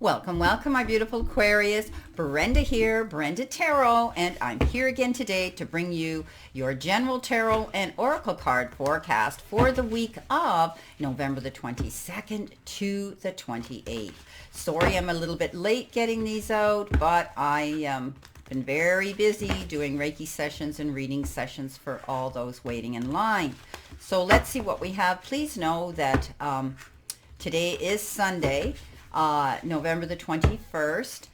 Welcome, welcome, my beautiful Aquarius. Brenda here, Brenda Tarot, and I'm here again today to bring you your general tarot and oracle card forecast for the week of November the 22nd to the 28th. Sorry I'm a little bit late getting these out, but I been very busy doing Reiki sessions and reading sessions for all those waiting in line. So let's see what we have. Please know that today is Sunday, November the 21st,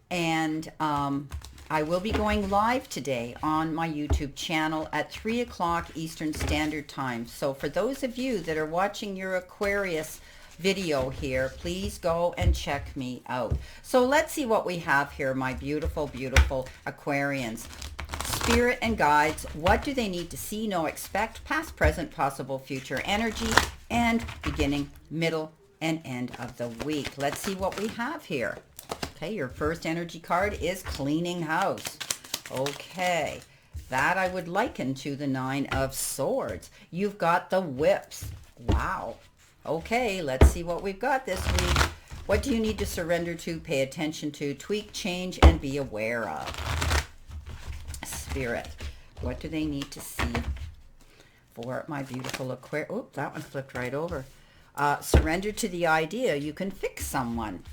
and I will be going live today on my YouTube channel at 3 o'clock Eastern Standard Time. So for those of you that are watching your Aquarius video here, please go and check me out. So let's see what we have here, my beautiful, beautiful Aquarians. Spirit and guides, what do they need to see, know, expect, past, present, possible, future energy, and beginning, middle, and end of the week. Let's see what we have here. Okay, your first energy card is cleaning house. Okay, that I would liken to the Nine of Swords. You've got the whips. Wow. Okay, let's see what we've got this week. What do you need to surrender to, pay attention to, tweak, change, and be aware of? Spirit, what do they need to see for my beautiful Aquarius? Oh, that one flipped right over. Surrender to the idea you can fix someone.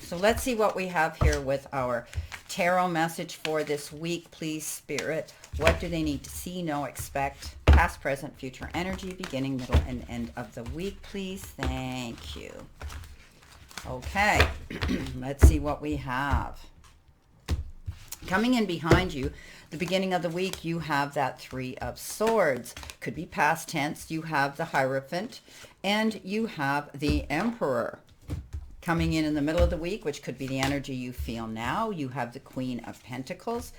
So let's see what we have here with our tarot message for this week, please, Spirit. What do they need to see, know, expect, past, present, future energy, beginning, middle, and end of the week, please? Thank you. Okay, let's see what we have. Coming in behind you, the beginning of the week, you have that Three of Swords. Could be past tense. You have the Hierophant, and you have the Emperor. Coming in the middle of the week, which could be the energy you feel now, you have the Queen of Pentacles.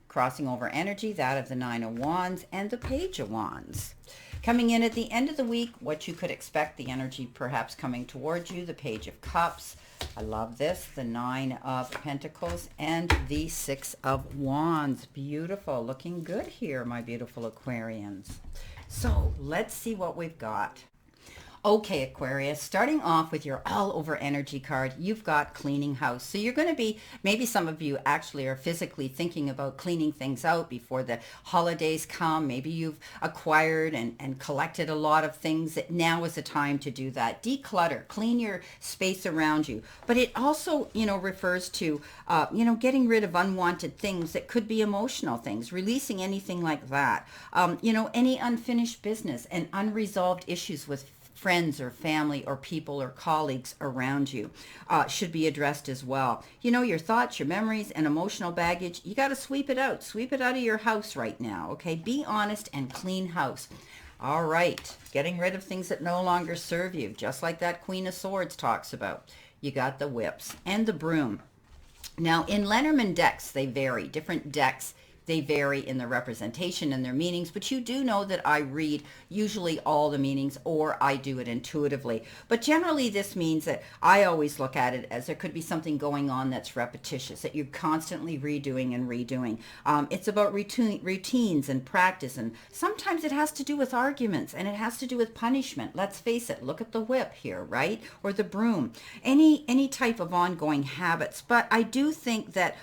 Crossing over energy, that of the Nine of Wands and the Page of Wands. Coming in at the end of the week, what you could expect, the energy perhaps coming towards you, the Page of Cups. I love this, the Nine of Pentacles and the Six of Wands. Beautiful, looking good here, my beautiful Aquarians. So let's see what we've got. Okay, Aquarius, starting off with your all-over energy card, you've got cleaning house. So you're going to be, maybe some of you actually are physically thinking about cleaning things out before the holidays come. Maybe you've acquired and collected a lot of things. That now is the time to do that. Declutter, clean your space around you. But it also, refers to, getting rid of unwanted things that could be emotional things, releasing anything like that. Any unfinished business and unresolved issues with friends or family or people or colleagues around you should be addressed as well. Your thoughts, your memories, and emotional baggage, you got to sweep it out. Sweep it out of your house right now, okay? Be honest and clean house. All right, getting rid of things that no longer serve you, just like that Queen of Swords talks about. You got the whips and the broom. Now, in Lenormand decks, they vary. Different decks, they vary in their representation and their meanings, but you do know that I read usually all the meanings, or I do it intuitively. But generally this means that I always look at it as there could be something going on that's repetitious, that you're constantly redoing and redoing. It's about routines and practice, and sometimes it has to do with arguments, and it has to do with punishment. Let's face it, look at the whip here, right? Or the broom. Any type of ongoing habits. But I do think that,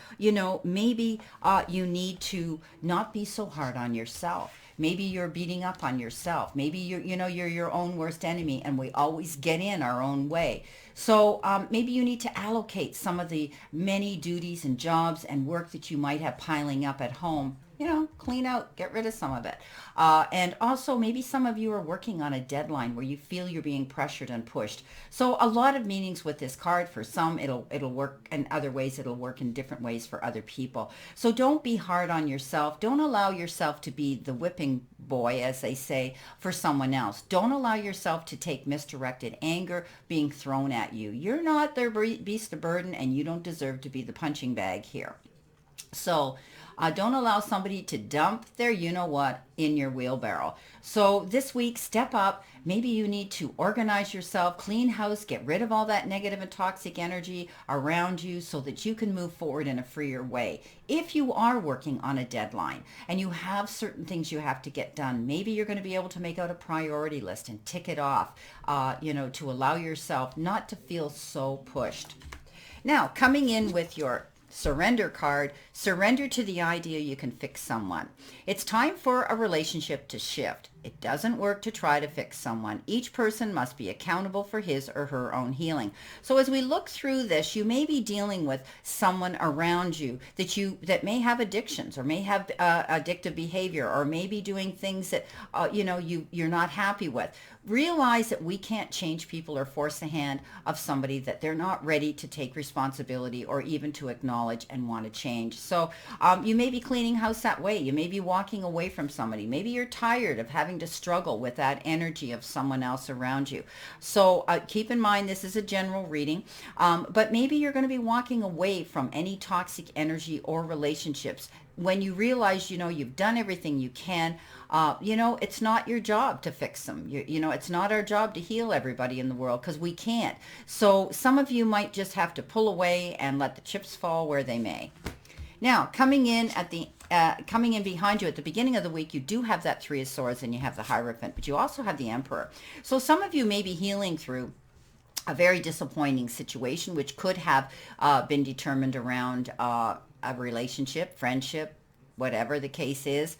maybe you need to not be so hard on yourself. Maybe you're beating up on yourself. Maybe you're your own worst enemy, and we always get in our own way. So maybe you need to allocate some of the many duties and jobs and work that you might have piling up at home. Clean out, get rid of some of it. And also maybe some of you are working on a deadline where you feel you're being pressured and pushed. So a lot of meanings with this card. For some, it'll work in other ways. It'll work in different ways for other people. So don't be hard on yourself. Don't allow yourself to be the whipping boy, as they say, for someone else. Don't allow yourself to take misdirected anger being thrown at you. You're not their beast of burden, and you don't deserve to be the punching bag here. So don't allow somebody to dump their you-know-what in your wheelbarrow. So this week, step up. Maybe you need to organize yourself, clean house, get rid of all that negative and toxic energy around you so that you can move forward in a freer way. If you are working on a deadline and you have certain things you have to get done, maybe you're going to be able to make out a priority list and tick it off, to allow yourself not to feel so pushed. Now, coming in with your surrender card, surrender to the idea you can fix someone. It's time for a relationship to shift. It doesn't work to try to fix someone. Each person must be accountable for his or her own healing. So as we look through this, you may be dealing with someone around you that may have addictions or may have addictive behavior or may be doing things that you're not happy with. Realize that we can't change people or force the hand of somebody that they're not ready to take responsibility or even to acknowledge and want to change. So you may be cleaning house that way. You may be walking away from somebody. Maybe you're tired of having to struggle with that energy of someone else around you. So keep in mind, this is a general reading, but maybe you're going to be walking away from any toxic energy or relationships when you realize, you've done everything you can. It's not your job to fix them. It's not our job to heal everybody in the world because we can't. So some of you might just have to pull away and let the chips fall where they may. Now, coming in behind you at the beginning of the week, you do have that Three of Swords and you have the Hierophant, but you also have the Emperor. So some of you may be healing through a very disappointing situation, which could have been determined around a relationship, friendship, whatever the case is.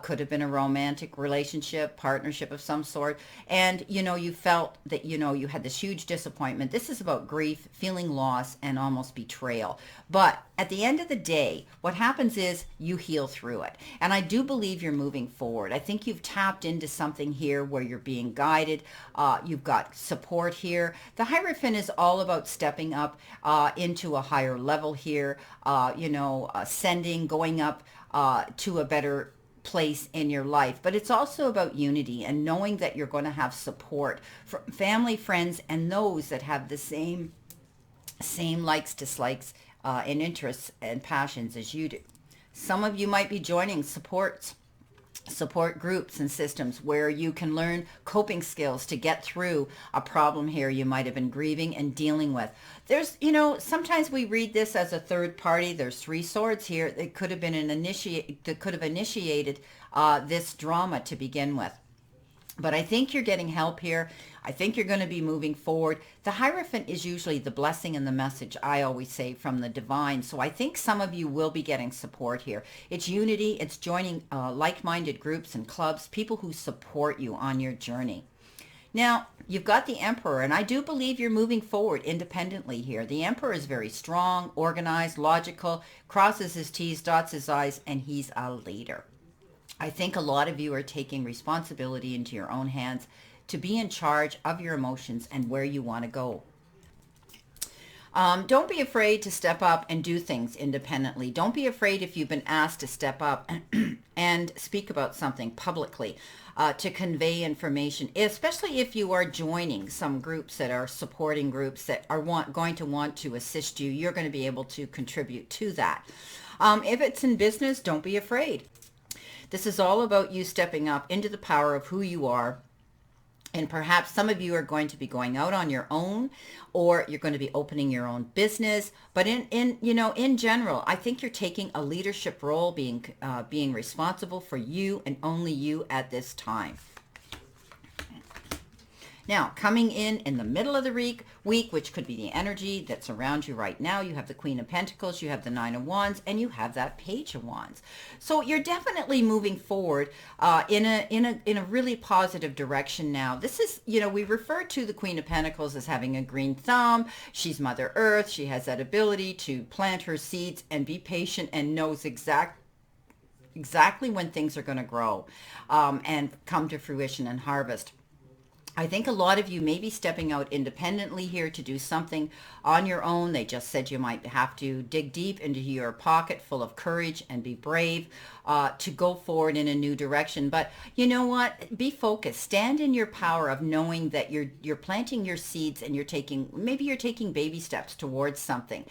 Could have been a romantic relationship, partnership of some sort. And, you felt that, you had this huge disappointment. This is about grief, feeling loss, and almost betrayal. But at the end of the day, what happens is you heal through it. And I do believe you're moving forward. I think you've tapped into something here where you're being guided. You've got support here. The Hierophant is all about stepping up into a higher level here, ascending, going up to a better place in your life. But it's also about unity and knowing that you're going to have support from family, friends, and those that have the same likes, dislikes, and interests and passions as you do. Some of you might be joining support groups and systems where you can learn coping skills to get through a problem here you might have been grieving and dealing with. There's, sometimes we read this as a third party. There's Three Swords here that could have been that could have initiated this drama to begin with. But I think you're getting help here. I think you're going to be moving forward. The Hierophant is usually the blessing and the message, I always say, from the divine. So I think some of you will be getting support here. It's unity. It's joining like-minded groups and clubs, people who support you on your journey. Now, you've got the Emperor, and I do believe you're moving forward independently here. The Emperor is very strong, organized, logical, crosses his T's, dots his I's, and he's a leader. I think a lot of you are taking responsibility into your own hands to be in charge of your emotions and where you want to go. Don't be afraid to step up and do things independently. Don't be afraid if you've been asked to step up and speak about something publicly, to convey information, especially if you are joining some groups that are supporting groups that are going to want to assist you. You're going to be able to contribute to that. If it's in business, don't be afraid. This is all about you stepping up into the power of who you are. And perhaps some of you are going to be going out on your own, or you're going to be opening your own business. But in general, I think you're taking a leadership role, being responsible for you and only you at this time. Now, coming in the middle of the week, which could be the energy that's around you right now, you have the Queen of Pentacles, you have the Nine of Wands, and you have that Page of Wands. So you're definitely moving forward in a really positive direction now. This is, we refer to the Queen of Pentacles as having a green thumb. She's Mother Earth. She has that ability to plant her seeds and be patient and knows exactly when things are going to grow and come to fruition and harvest. I think a lot of you may be stepping out independently here to do something on your own. They just said you might have to dig deep into your pocket full of courage and be brave to go forward in a new direction. But you know what? Be focused. Stand in your power of knowing that you're planting your seeds and you're taking baby steps towards something.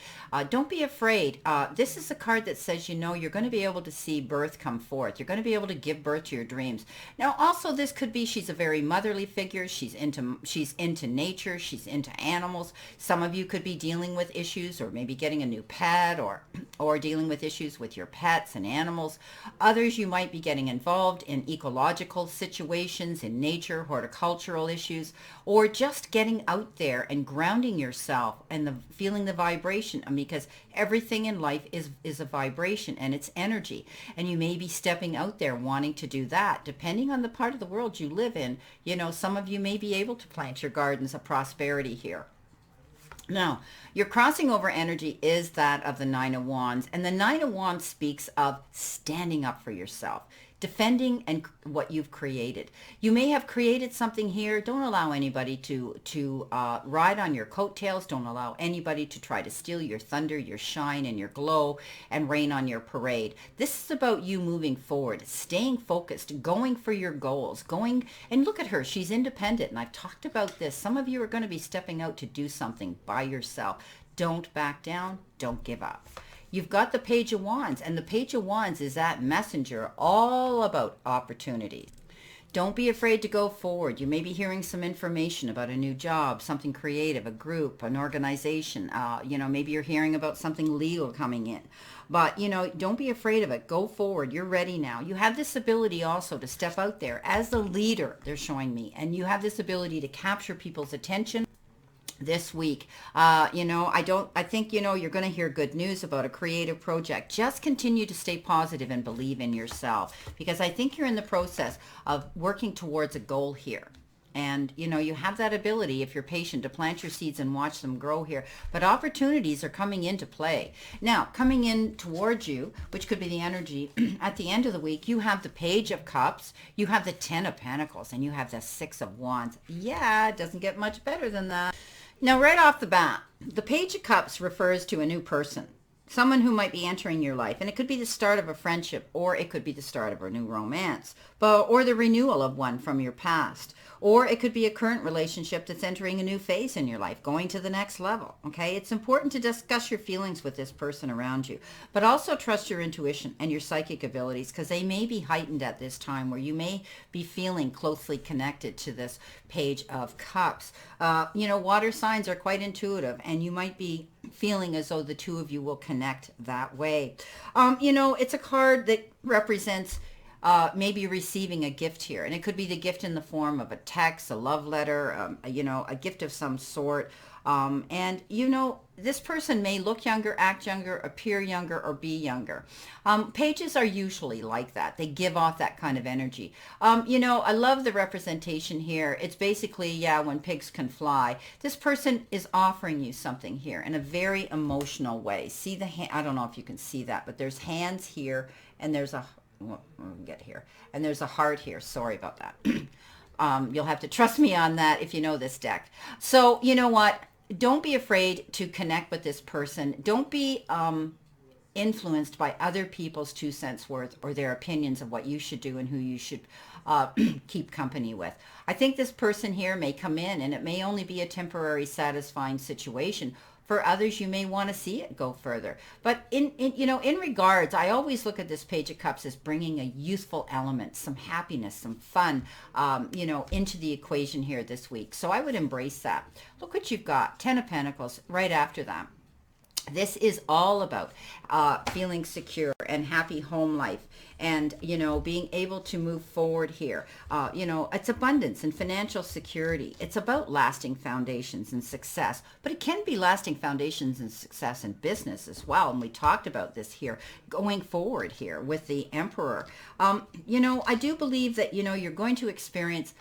Don't be afraid. This is a card that says, you're going to be able to see birth come forth. You're going to be able to give birth to your dreams. Now, also, this could be she's a very motherly figure. She's into nature. She's into animals. Some of you could be dealing with issues or maybe getting a new pet or or dealing with issues with your pets and animals. Others, you might be getting involved in ecological situations, in nature, horticultural issues, or just getting out there and grounding yourself and feeling the vibration. Because everything in life is a vibration and it's energy. And you may be stepping out there wanting to do that. Depending on the part of the world you live in, some of you may be able to plant your gardens of prosperity here. Now, your crossing over energy is that of the Nine of Wands, and the Nine of Wands speaks of standing up for yourself, defending and what you've created. You may have created something here. Don't allow anybody to ride on your coattails. Don't allow anybody to try to steal your thunder, your shine, and your glow and rain on your parade. This is about you moving forward, staying focused, going for your goals, going, and look at her. She's independent, and I've talked about this. Some of you are going to be stepping out to do something by yourself. Don't back down. Don't give up. You've got the Page of Wands, and the Page of Wands is that messenger all about opportunities. Don't be afraid to go forward. You may be hearing some information about a new job, something creative, a group, an organization. Maybe you're hearing about something legal coming in. But, don't be afraid of it. Go forward. You're ready now. You have this ability also to step out there as the leader, they're showing me, and you have this ability to capture people's attention this week. I think, you're going to hear good news about a creative project. Just continue to stay positive and believe in yourself, because I think you're in the process of working towards a goal here. And, you have that ability, if you're patient, to plant your seeds and watch them grow here. But opportunities are coming into play. Now, coming in towards you, which could be the energy at the end of the week, you have the Page of Cups, you have the Ten of Pentacles, and you have the Six of Wands. Yeah, it doesn't get much better than that. Now, right off the bat, the Page of Cups refers to a new person, someone who might be entering your life. And it could be the start of a friendship, or it could be the start of a new romance, or the renewal of one from your past. Or it could be a current relationship that's entering a new phase in your life, going to the next level, okay? It's important to discuss your feelings with this person around you, but also trust your intuition and your psychic abilities, because they may be heightened at this time, where you may be feeling closely connected to this Page of Cups. Water signs are quite intuitive, and you might be feeling as though the two of you will connect that way. It's a card that represents maybe receiving a gift here. And it could be the gift in the form of a text, a love letter, a gift of some sort. This person may look younger, act younger, appear younger, or be younger. Pages are usually like that. They give off that kind of energy. I love the representation here. It's basically, when pigs can fly. This person is offering you something here in a very emotional way. See the hand? I don't know if you can see that, but there's hands here, and there's a and there's a heart here. Sorry about that. You'll have to trust me on that if you know this deck. So you know what? Don't be afraid to connect with this person. Don't be influenced by other people's 2 cents worth or their opinions of what you should do and who you should keep company with. I think this person here may come in, and it may only be a temporary satisfying situation. For others, you may want to see it go further. But in regards, I always look at this Page of Cups as bringing a youthful element, some happiness, some fun, into the equation here this week. So I would embrace that. Look what you've got. Ten of Pentacles right after that. This is all about feeling secure and happy home life, and being able to move forward here. It's abundance and financial security. It's about lasting foundations and success, but it can be lasting foundations and success in business as well. And we talked about this here going forward here with the Emperor. I do believe that you're going to experience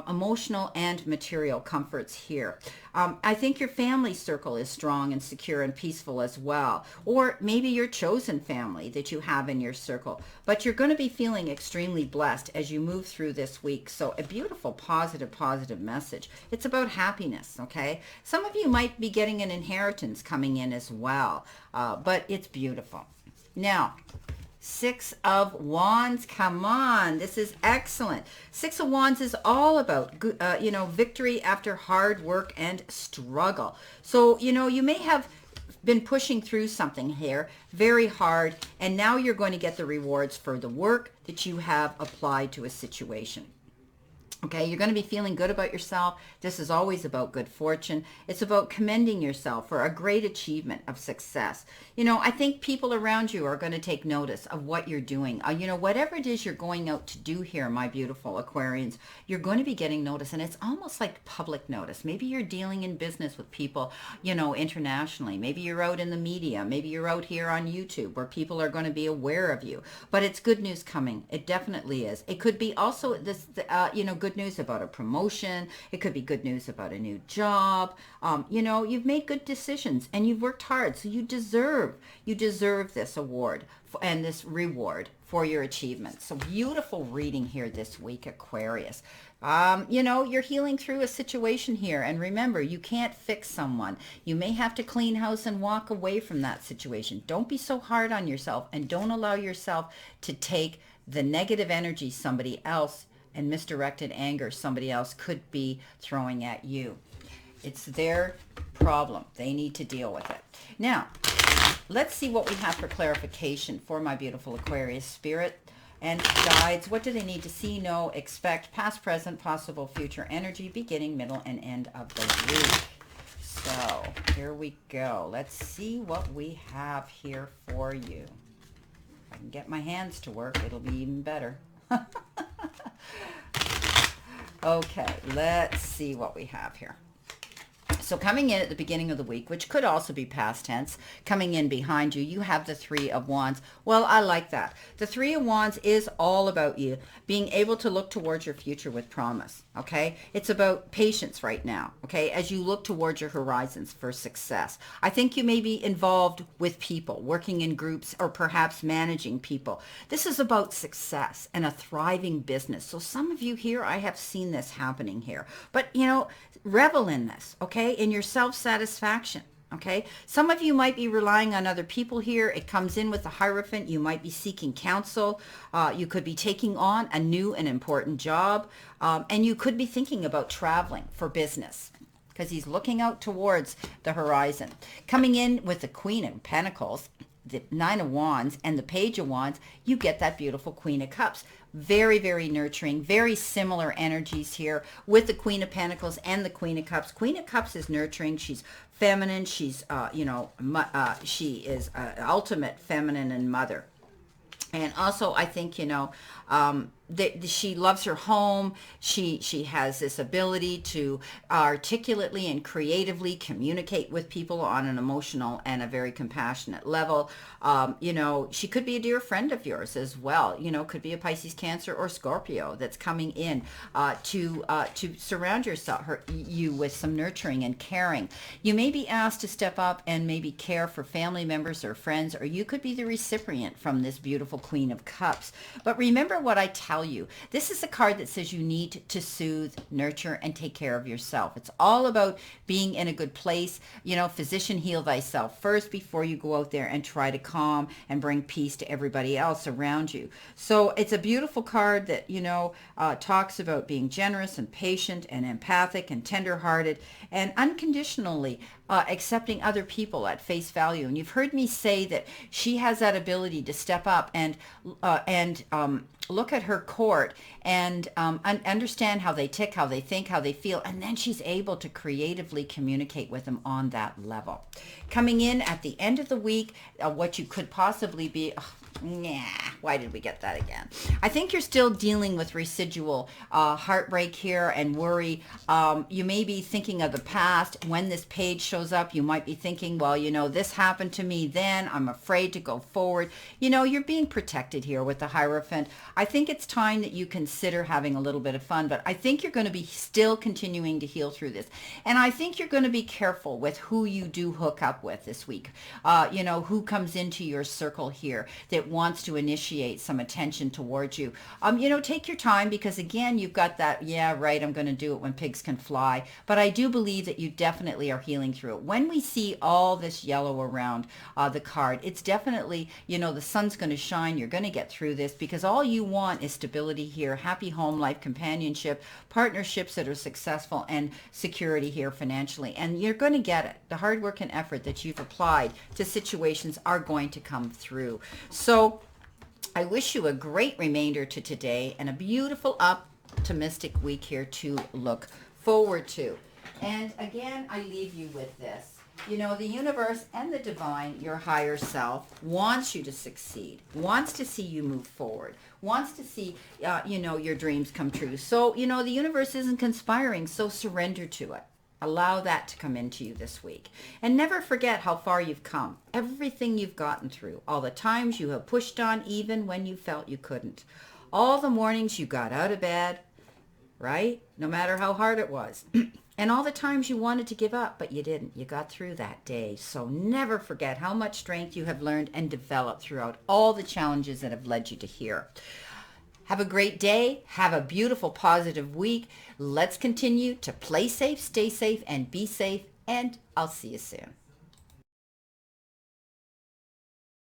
emotional and material comforts here. I think your family circle is strong and secure and peaceful as well. Or maybe your chosen family that you have in your circle. But you're going to be feeling extremely blessed as you move through this week. So a beautiful, positive message. It's about happiness, okay? Some of you might be getting an inheritance coming in as well. But it's beautiful. Now, Six of Wands, come on, this is excellent. Six of Wands is all about, victory after hard work and struggle. So, you may have been pushing through something here very hard, and now you're going to get the rewards for the work that you have applied to a situation. Okay, you're going to be feeling good about yourself. This is always about good fortune. It's about commending yourself for a great achievement of success. I think people around you are going to take notice of what you're doing. Whatever it is you're going out to do here, my beautiful Aquarians, you're going to be getting notice. And it's almost like public notice. Maybe you're dealing in business with people, internationally. Maybe you're out in the media. Maybe you're out here on YouTube where people are going to be aware of you. But it's good news coming. It definitely is. It could be also this, good news about a promotion. It could be good news about a new job. You've made good decisions and you've worked hard. So you deserve this award and this reward for your achievements. So beautiful reading here this week, Aquarius. You're healing through a situation here. And remember, you can't fix someone. You may have to clean house and walk away from that situation. Don't be so hard on yourself and don't allow yourself to take the negative energy somebody else and misdirected anger somebody else could be throwing at you. It's their problem. They need to deal with it. Now, let's see what we have for clarification for my beautiful Aquarius spirit and guides. What do they need to see, know, expect, past, present, possible, future energy, beginning, middle, and end of the week? So here we go. Let's see what we have here for you. If I can get my hands to work, it'll be even better. Okay, let's see what we have here. So coming in at the beginning of the week, which could also be past tense, coming in behind you, you have the Three of Wands. Well, I like that. The Three of Wands is all about you being able to look towards your future with promise, okay? It's about patience right now, okay, as you look towards your horizons for success. I think you may be involved with people, working in groups, or perhaps managing people. This is about success and a thriving business. So some of you here, I have seen this happening here. But, revel in this, okay, in your self-satisfaction. Okay, some of you might be relying on other people here. It comes in with the Hierophant. You might be seeking counsel. You could be taking on a new and important job. And you could be thinking about traveling for business because he's looking out towards the horizon. Coming in with the Queen of Pentacles, the Nine of Wands, and the Page of Wands, you get that beautiful Queen of Cups. Very, very nurturing, very similar energies here with the Queen of Pentacles and the Queen of Cups. Queen of Cups is nurturing. She's feminine. She's, she is ultimate feminine and mother. And also, I think, she loves her home. She has this ability to articulately and creatively communicate with people on an emotional and a very compassionate level. She could be a dear friend of yours as well. Could be a Pisces, Cancer, or Scorpio that's coming in to surround you with some nurturing and caring. You may be asked to step up and maybe care for family members or friends, or you could be the recipient from this beautiful Queen of Cups. But remember what I tell you. This is a card that says you need to soothe, nurture, and take care of yourself. It's all about being in a good place. Physician, heal thyself first before you go out there and try to calm and bring peace to everybody else around you. So it's a beautiful card that, talks about being generous and patient and empathic and tenderhearted and unconditionally accepting other people at face value. And you've heard me say that she has that ability to step up and look at her court and understand how they tick, how they think, how they feel, and then she's able to creatively communicate with them on that level. Coming in at the end of the week, what you could possibly be... why did we get that again? I think you're still dealing with residual heartbreak here and worry. You may be thinking of the past. When this page shows up, you might be thinking, well, this happened to me then. I'm afraid to go forward. You're being protected here with the Hierophant. I think it's time that you consider having a little bit of fun, but I think you're going to be still continuing to heal through this. And I think you're going to be careful with who you do hook up with this week. Who comes into your circle here that wants to initiate some attention towards you. Take your time because again, you've got that, yeah, right, I'm going to do it when pigs can fly. But I do believe that you definitely are healing through it. When we see all this yellow around the card, it's definitely, the sun's going to shine. You're going to get through this because all you want is stability here, happy home life, companionship, partnerships that are successful, and security here financially. And you're going to get it. The hard work and effort that you've applied to situations are going to come through. So I wish you a great remainder to today and a beautiful up, optimistic week here to look forward to. And again, I leave you with this. You know, the universe and the divine, your higher self, wants you to succeed, wants to see you move forward, wants to see, your dreams come true. So, the universe isn't conspiring, so surrender to it. Allow that to come into you this week. And never forget how far you've come, everything you've gotten through, all the times you have pushed on even when you felt you couldn't, all the mornings you got out of bed, right? No matter how hard it was. And all the times you wanted to give up, but you didn't. You got through that day. So never forget how much strength you have learned and developed throughout all the challenges that have led you to here. Have a great day. Have a beautiful, positive week. Let's continue to play safe, stay safe, and be safe. And I'll see you soon.